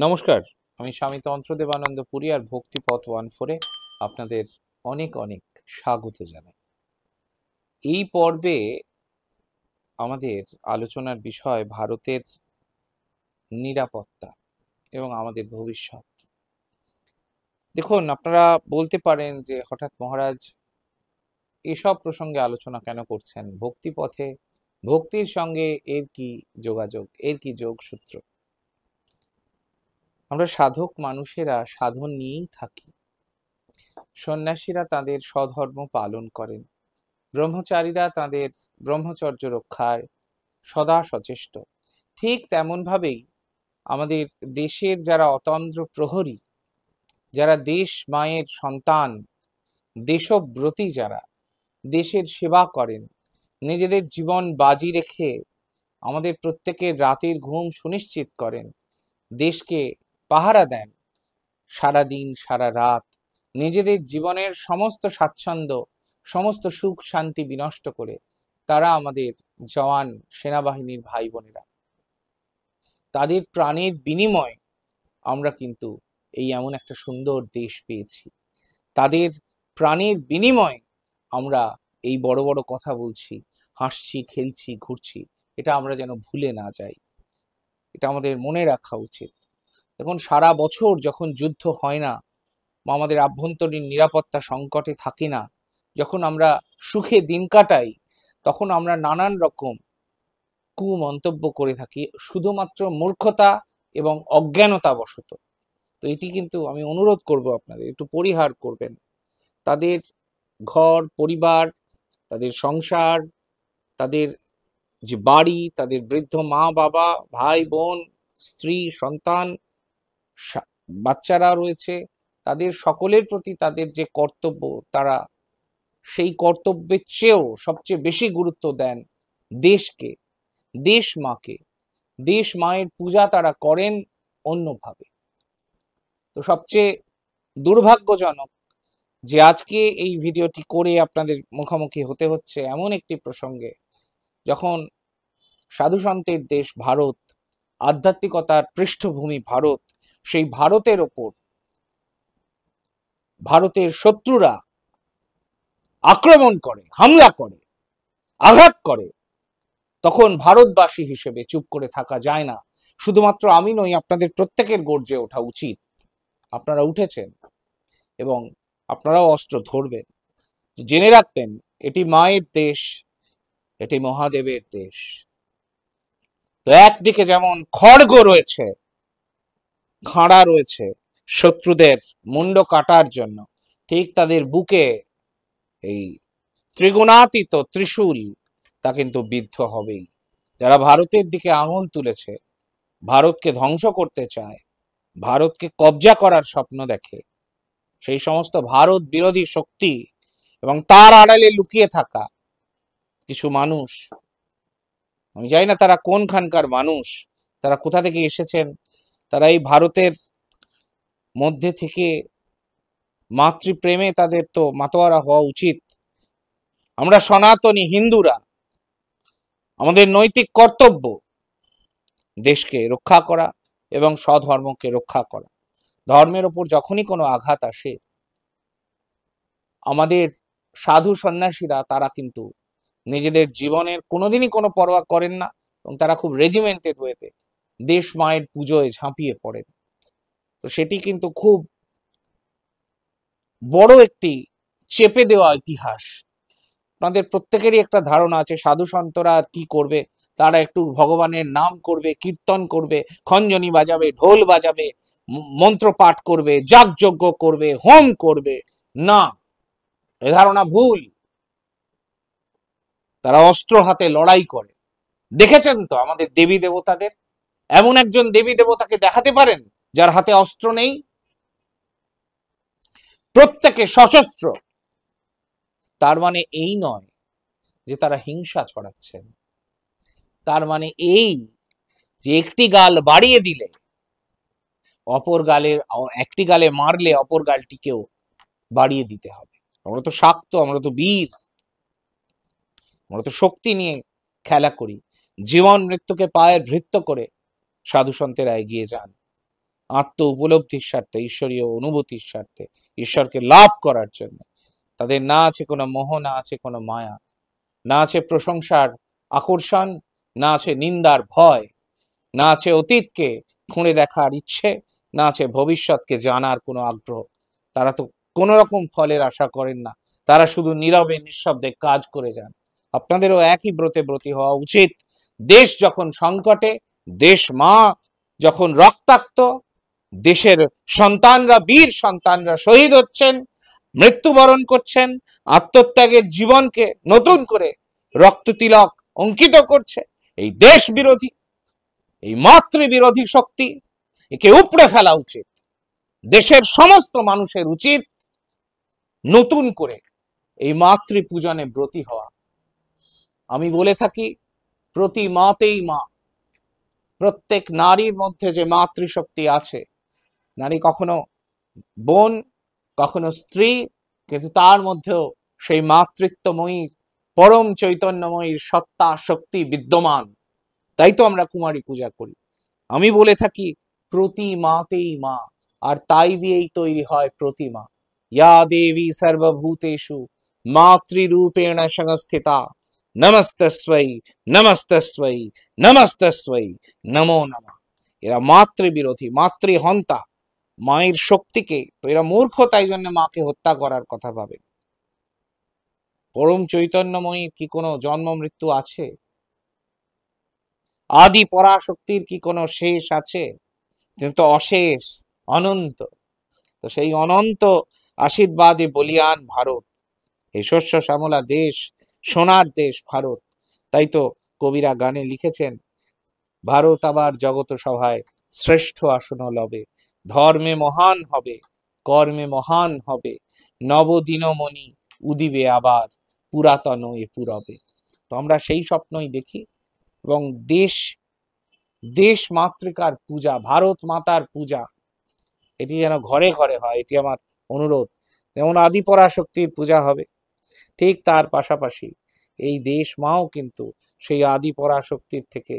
নমস্কার, আমি স্বামী তন্ত্র দেবানন্দ পুরী আর ভক্তিপথ 14-এ আপনাদের অনেক অনেক স্বাগত জানাই। এই পর্বে আমাদের আলোচনার বিষয় ভারতের নিরাপত্তা এবং আমাদের ভবিষ্যৎ। দেখুন, আপনারা বলতে পারেন যে হঠাৎ মহারাজ এসব প্রসঙ্গে আলোচনা কেন করছেন? ভক্তিপথে ভক্তির সঙ্গে এর কি যোগাযোগ, এর কি যোগসূত্র? আমরা সাধক মানুষেরা সাধন নিয়েই থাকি। সন্ন্যাসীরা তাদের স্বধর্ম পালন করেন, ব্রহ্মচারীরা তাদের ব্রহ্মচর্য রক্ষায় সদা সচেষ্ট। ঠিক তেমনভাবেই আমাদের দেশের যারা অতন্দ্র প্রহরী, যারা দেশ মায়ের সন্তান, দেশব্রতী, যারা দেশের সেবা করেন, নিজেদের জীবন বাজি রেখে আমাদের প্রত্যেকের রাতের ঘুম সুনিশ্চিত করেন, দেশকে পাহারা দেন সারাদিন সারা রাত, নিজেদের জীবনের সমস্ত স্বাচ্ছন্দ্য, সমস্ত সুখ শান্তি বিনষ্ট করে, তারা আমাদের জওয়ান সেনাবাহিনীর ভাই বোনেরা। তাদের প্রাণের বিনিময়ে আমরা কিন্তু এই এমন একটা সুন্দর দেশ পেয়েছি। তাদের প্রাণের বিনিময়ে আমরা এই বড় বড় কথা বলছি, হাসছি, খেলছি, ঘুরছি। এটা আমরা যেন ভুলে না যাই, এটা আমাদের মনে রাখা উচিত। দেখুন, সারা বছর যখন যুদ্ধ হয় না, আমাদের আভ্যন্তরীণ নিরাপত্তা সংকটে থাকি না, যখন আমরা সুখে দিন কাটাই, তখন আমরা নানান রকম কুমন্তব্য করে থাকি শুধুমাত্র মূর্খতা এবং অজ্ঞানতা বশত। তো এটি কিন্তু আমি অনুরোধ করব আপনাদের একটু পরিহার করবেন। তাদের ঘর পরিবার, তাদের সংসার, তাদের যে বাড়ি, তাদের বৃদ্ধ মা বাবা, ভাই বোন, স্ত্রী, সন্তান, বাচ্চারা রয়েছে, তাদের সকলের প্রতি তাদের যে কর্তব্য, তারা সেই কর্তব্যের চেয়েও সবচেয়ে বেশি গুরুত্ব দেন দেশকে, দেশ মাকে। দেশ মায়ের পূজা তারা করেন অন্যভাবে। তো সবচেয়ে দুর্ভাগ্যজনক যে আজকে এই ভিডিওটি করে আপনাদের মুখোমুখি হতে হচ্ছে এমন একটি প্রসঙ্গে, যখন সাধুসন্তের দেশ ভারত, আধ্যাত্মিকতার পৃষ্ঠভূমি ভারত, সেই ভারতের ওপর ভারতের শত্রুরা আক্রমণ করে, হামলা করে, আঘাত করে, তখন ভারতবাসী হিসেবে চুপ করে থাকা যায় না। শুধুমাত্র আমি নই, আপনাদের প্রত্যেকের গর্জে ওঠা উচিত। আপনারা উঠেছেন এবং আপনারাও অস্ত্র ধরবেন। জেনে রাখবেন, এটি মায়ের দেশ, এটি মহাদেবের দেশ। তো একদিকে যেমন খড়গ রয়েছে, খাঁড়া রয়েছে শত্রুদের মুন্ড কাটার জন্য, ঠিক তাদের বুকে এই ত্রিগুণাতীত ত্রিশূল তা কিন্তু বিদ্ধ হবেই। যারা ভারতের দিকে আঙুল তুলেছে, ভারতকে ধ্বংস করতে চায়, ভারতকে কবজা করার স্বপ্ন দেখে, সেই সমস্ত ভারত বিরোধী শক্তি এবং তার আড়ালে লুকিয়ে থাকা কিছু মানুষ, আমি জানি না তারা কোনখানকার মানুষ, তারা কোথা থেকে এসেছেন, তারা এই ভারতের মধ্যে থেকে মাতৃপ্রেমে তাদের তো মাতোয়ারা হওয়া উচিত। আমরা সনাতনী হিন্দুরা, আমাদের নৈতিক কর্তব্য দেশকে রক্ষা করা এবং স্বধর্মকে রক্ষা করা। ধর্মের ওপর যখনই কোনো আঘাত আসে, আমাদের সাধু সন্ন্যাসীরা তারা কিন্তু নিজেদের জীবনের কোনোদিনই কোনো পরোয়া করেন না এবং তারা খুব রেজিমেন্টেড ওয়েতে দেশ মায়ের পুজোয় ঝাঁপিয়ে পড়েন। তো সেটি কিন্তু খুব বড় একটি চেপে দেওয়া ইতিহাস। আপনাদের প্রত্যেকেরই একটা ধারণা আছে সাধু সন্তরা কি করবে, তারা একটু ভগবানের নাম করবে, কীর্তন করবে, খঞ্জনি বাজাবে, ঢোল বাজাবে, মন্ত্র পাঠ করবে, যাগযজ্ঞ করবে, হোম করবে। না, এ ধারণা ভুল। তারা অস্ত্র হাতে লড়াই করে। দেখেছেন তো আমাদের দেবী দেবতাদের? এমন একজন দেবী দেবতাকে দেখাতে পারেন যার হাতে অস্ত্র নেই? প্রত্যেকে সশস্ত্র। তার মানে এই নয় যে তারা হিংসা ছড়াচ্ছেন, তার মানে এই যে একটি গাল বাড়িয়ে দিলে অপর গালের, একটি গালে মারলে অপর গালটিকেও বাড়িয়ে দিতে হবে। আমরা তো শাক্ত, আমরা তো বীর, আমরা তো শক্তি নিয়ে খেলা করি। জীবন মৃত্যুকে পায়ের ভৃত্য করে সাধু সন্তেরা এগিয়ে যান। আত্ম উপলব্ধির স্বার্থে, ঈশ্বরীয় অনুভূতির স্বার্থে, ঈশ্বরকে লাভ করার জন্য। তাদের না আছে কোনো মোহ, না আছে কোনো মায়া, না আছে প্রশংসার আকর্ষণ, না আছে নিন্দার ভয়, না আছে অতীতকে খুঁড়ে দেখার ইচ্ছে, না আছে ভবিষ্যৎকে জানার কোনো আগ্রহ। তারা তো কোনো রকম ফলের আশা করেন না, তারা শুধু নীরবে নিঃশব্দে কাজ করে যান। আপনাদেরও একই ব্রতে ব্রতী হওয়া উচিত। দেশ যখন সংকটে, দেশ মা যখন রক্তাক্ত, দেশের সন্তানরা, বীর সন্তানরা শহীদ হচ্ছেন, মৃত্যুবরণ করছেন, আত্মত্যাগের জীবনকে নতুন করে রক্ত তিলক অঙ্কিত করছে, এই দেশ বিরোধী, এই মাতৃবিরোধী শক্তি, একে উপড়ে ফেলা উচিত। দেশের সমস্ত মানুষের উচিত নতুন করে এই মাতৃপূজনে ব্রতী হওয়া। আমি বলে থাকি, প্রতি মাতেই মা। প্রত্যেক নারীর মধ্যে যে মাতৃশক্তি আছে, নারী কখনো বোন, কখনো স্ত্রী, কিন্তু তার মধ্যেও সেই মাতৃত্বময়ী, পরম চৈতন্যময়ীর সত্তা শক্তি বিদ্যমান। তাই তো আমরা কুমারী পূজা করি। আমি বলে থাকি, প্রতি মাতেই মা, আর তাই দিয়েই তৈরি হয় প্রতিমা। ইয়া দেবী সর্বভূতেষু মাতৃরূপেণ সংস্থিতা, নমস্তস্मै নমস্তস্मै নমস্তস্मै নমো নমঃ। এরা মাতৃবিরোধী, মাতৃহন্তা, মায়ের শক্তিকে, তো এরা মূর্খ, তাই জন্য মাকে হত্যা করার কথা ভাবে। পরম চৈতন্যময়ীর কি কোনো জন্ম মৃত্যু আছে? আদি পরাশক্তির কি কোনো শেষ আছে? কিন্তু অশেষ, অনন্ত। তো সেই অনন্ত আশীর্বাদে বলিয়ান ভারত, এই শস্য শ্যামলা দেশ, সোনার দেশ ভারত। তাই তো কবিরা গানে লিখেছেন, ভারত আবার জগত সভায় শ্রেষ্ঠ আসন লবে, ধর্মে মহান হবে, কর্মে মহান হবে, নবদিনমণি উদিবে আবার, পুরাতন এ পুরবে। তো আমরা সেই স্বপ্নই দেখি, এবং দেশ মাতৃকার পূজা, ভারত মাতার পূজা, এটি যেন ঘরে ঘরে হয়, এটি আমার অনুরোধ। যেমন আদি পরাশক্তির পূজা হবে, ঠিক তার পাশাপাশি এই দেশ মাও কিন্তু সেই আদি পরাশক্তির থেকে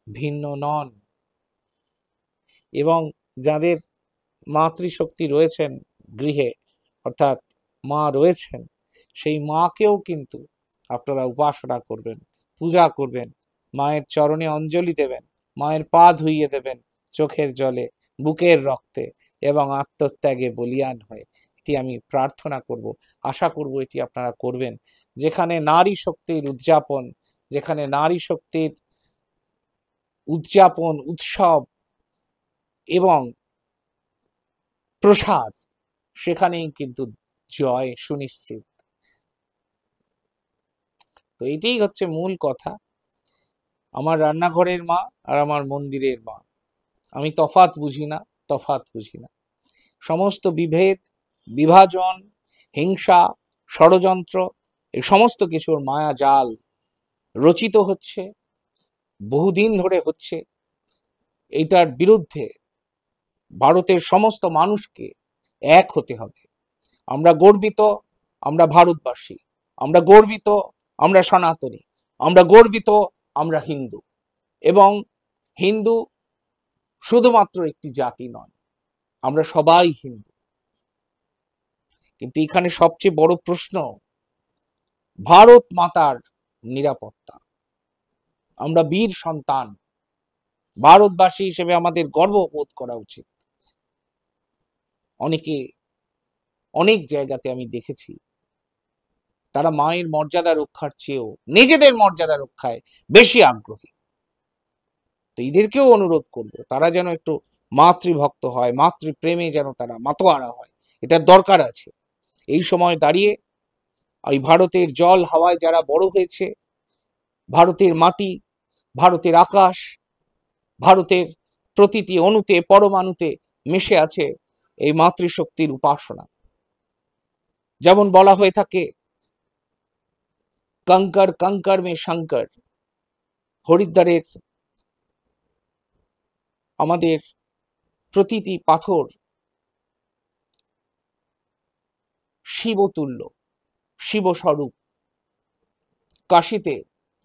ভিন্ন নন। এবং যাদের মাতৃশক্তি রয়েছেন গৃহে, অর্থাৎ মা রয়েছেন, সেই মাকেও কিন্তু আপনারা উপাসনা করবেন, পূজা করবেন, মায়ের চরণে অঞ্জলি দেবেন, মায়ের পা ধুইয়ে দেবেন চোখের জলে, বুকের রক্তে, এবং আত্মত্যাগে বলিয়ান হয়ে। এটি আমি প্রার্থনা করব, আশা করব এটি আপনারা করবেন। যেখানে নারী শক্তির উদযাপন, যেখানে নারী শক্তির উদযাপন, উৎসব এবং প্রসাদ, সেখানেই কিন্তু জয় সুনিশ্চিত। তো এটাই হচ্ছে মূল কথা। আমার রান্নাঘরের মা আর আমার মন্দিরের মা, আমি তফাৎ বুঝি না, তফাৎ বুঝি না। সমস্ত বিভেদ, বিভাজন, হিংসা, ষড়যন্ত্র, এই সমস্ত কিছুর মায়া জাল রচিত হচ্ছে, বহুদিন ধরে হচ্ছে। এইটার বিরুদ্ধে ভারতের সমস্ত মানুষকে এক হতে হবে। আমরা গর্বিত, আমরা ভারতবাসী, আমরা গর্বিত, আমরা সনাতনী, আমরা গর্বিত, আমরা হিন্দু। এবং হিন্দু শুধুমাত্র একটি জাতি নয়, আমরা সবাই হিন্দু। কিন্তু এখানে সবচেয়ে বড় প্রশ্ন ভারত মাতার নিরাপত্তা। আমরা বীর সন্তান, ভারতবাসী হিসেবে আমাদের গর্ববোধ করা উচিত। অনেক জায়গাতে আমি দেখেছি তারা মায়ের মর্যাদা রক্ষার চেয়েও নিজেদের মর্যাদা রক্ষায় বেশি আগ্রহী। তো এদেরকেও অনুরোধ করবো, তারা যেন একটু মাতৃভক্ত হয়, মাতৃপ্রেমে যেন তারা মাতোয়ারা হয়, এটার দরকার আছে। এই সময় দাঁড়িয়ে এই ভারতের জল হাওয়ায় যারা বড় হয়েছে, ভারতের মাটি, ভারতের আকাশ, ভারতের প্রতিটি অণুতে পরমাণুতে মিশে আছে এই মাতৃশক্তির উপাসনা। যেমন বলা হয়ে থাকে, कंकर कंकर में शंकर, হরিদ্বারের আমাদের প্রতিটি পাথর শিবতুল্য, শিবস্বরূপ। কাশীতে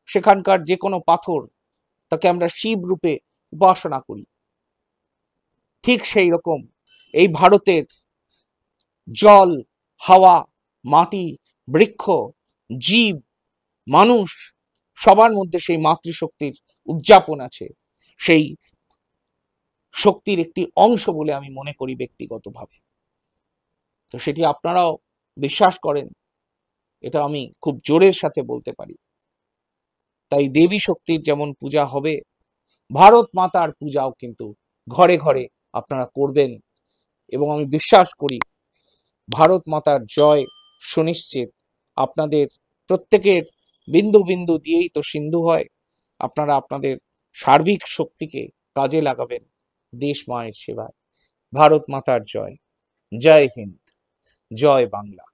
সেখানকার যে কোনো পাথর, তাকে আমরা শিব রূপে উপাসনা করি। ঠিক সেই রকম এই ভারতের জল, হাওয়া, মাটি, বৃক্ষ, জীব, মানুষ সবার মধ্যে সেই মাতৃশক্তির উদযাপন আছে। সেই শক্তির একটি অংশ বলে আমি মনে করি ব্যক্তিগতভাবে। তো সেটি আপনারাও বিশ্বাস করেন, এটা আমি খুব জোরের সাথে বলতে পারি। তাই দেবী শক্তির যেমন পূজা হবে, ভারত মাতার পূজাও কিন্তু ঘরে ঘরে আপনারা করবেন, এবং আমি বিশ্বাস করি ভারত মাতার জয় সুনিশ্চিত। আপনাদের প্রত্যেকের বিন্দু বিন্দু দিয়েই তো সিন্ধু হয়। আপনারা আপনাদের সার্বিক শক্তিকে কাজে লাগাবেন দেশ মায়ের সেবায়। ভারত মাতার জয়। জয় হিন্দ, জয় বাংলা।